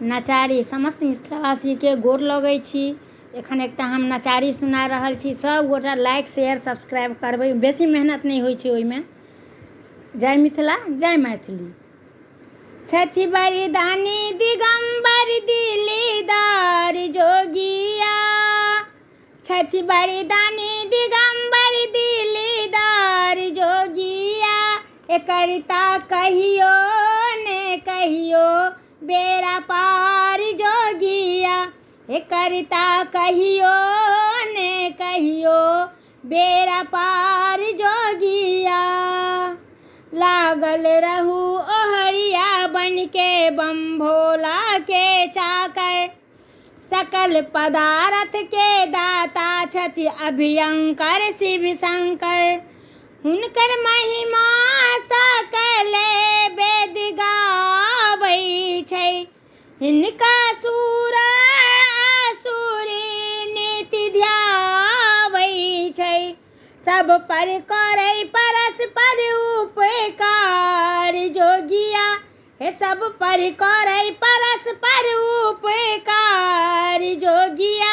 नचारी समस्त मिथिलावासी के गोर लगै छी। एखन एकटा हम नचारी सुना रहल छी, सब गोटा लाइक शेयर सब्सक्राइब करबै, बेसी मेहनत नहीं होइ छै ओइमे। जय मिथिला जय मैथिली। छथि बड़ी दानी दिगंबर दिलीदार जोगिया, छथि बड़ी दानी दिगंबर दिलीदार जोगिया। एकरिता कहियो ने कहियो बेरा पार जोगिया, एकरिता कहियो ने कहियो बेरा पार जोगिया। लागल रहू ओहरिया बनके बम भोला के चाकर, सकल पदार्थ के दाता छथि अभयंकर शिव शंकर। हुनकर महिमा सकल वेद गाबै छै, हिनका सुर असुर नित ध्याबै छै। सब पर करै परस्पर उपकार जोगिया, हे सब पर करै परस्पर उपकार जोगिया।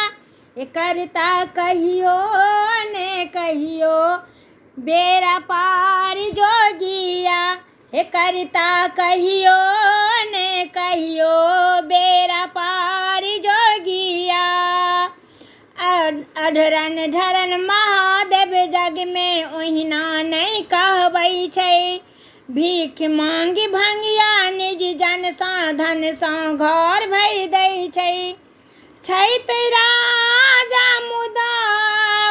एकरिता कहियो ने कहियो बेरा पार जोगिया, एकरिता कहियो ने कहियो बेरा पार जोगिया। अढरन ढरन महादेव जग में ओहिना नहीं कहबै छै, भीख मांगी भंगिया निज जन सा धन सा घर भरि दै छै। छैत राजा मुदा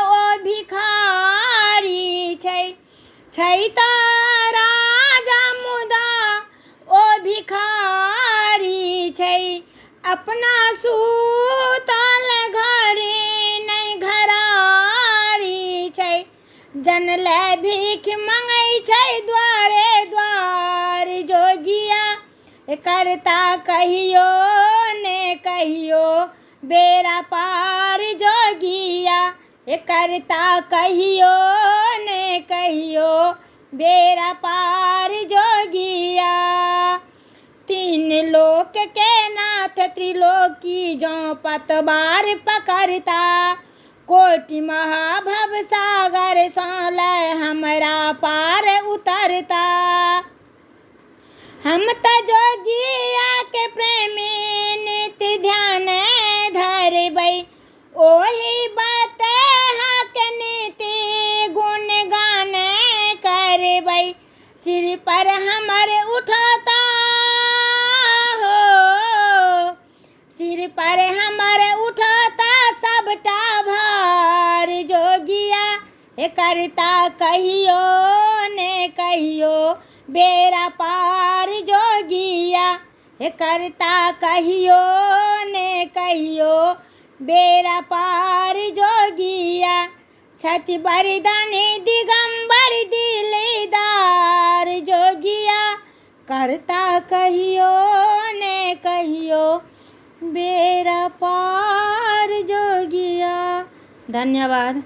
ओ भिखारी छै, छैत राजा मुदा ओ भिखारी छै। अपना सूतल घरे नहीं घरारी छै, जन ले भीख मंगै छै द्वारे द्वार जोगिया। एकरिता कहियो ने कहियो बेरा पार जोगिया, एकरिता कहियो ने कहियो बेरा पार जोगिया। तीन लोक के नाथ त्रिलोकी जौ पतवार पकड़ता, कोटि महाभव सागर सँ लय हमरा पार उतरता। हम त जोगिया के प्रेमी नित ध्यान धरबै, ओही बतेहा के नीति गुण गान करबै। सिर पर हमर उठता हो, सिर पर हमर उठता सबटा भार जोगिया। एकरिता कहियो ने कहियो बेरा पार जोगिया, एकरिता कहियो ने कहियो बेरा पार जोगिया। छथि बड़ी दानी दिगंबर दिलीदार जोगिया, करता कहियो ने कहियो बेरा पार जोगिया। धन्यवाद।